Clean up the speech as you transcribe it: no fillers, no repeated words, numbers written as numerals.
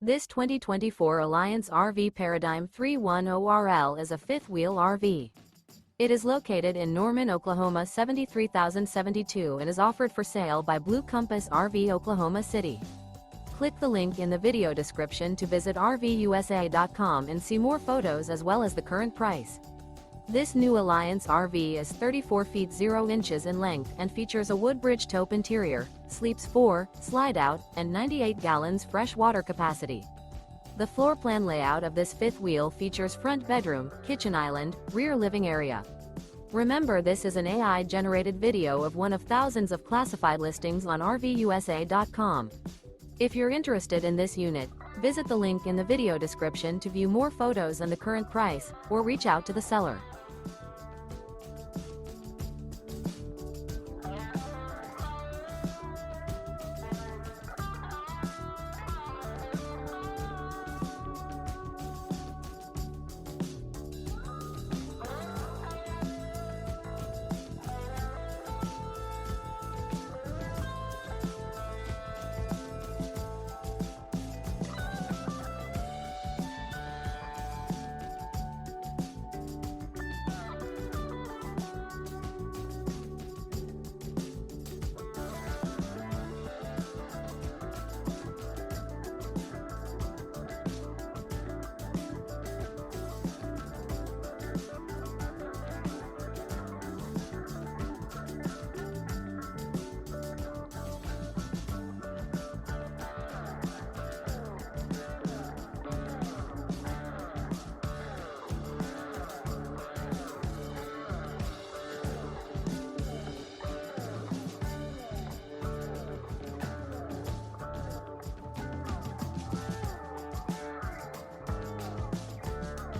This 2024 Alliance RV Paradigm 310RL is a fifth-wheel RV. It is located in Norman, Oklahoma 73072 and is offered for sale by Blue Compass RV Oklahoma City. Click the link in the video description to visit RVUSA.com and see more photos as well as the current price. This new Alliance RV is 34 feet 0 inches in length and features a WOODBRIDGE TAUPE interior, sleeps 4, Slideout, and 98 gallons fresh water capacity. The floor plan layout of this fifth wheel features front bedroom, kitchen island, rear living area. Remember, this is an AI-generated video of one of thousands of classified listings on RVUSA.com. If you're interested in this unit, visit the link in the video description to view more photos and the current price, or reach out to the seller.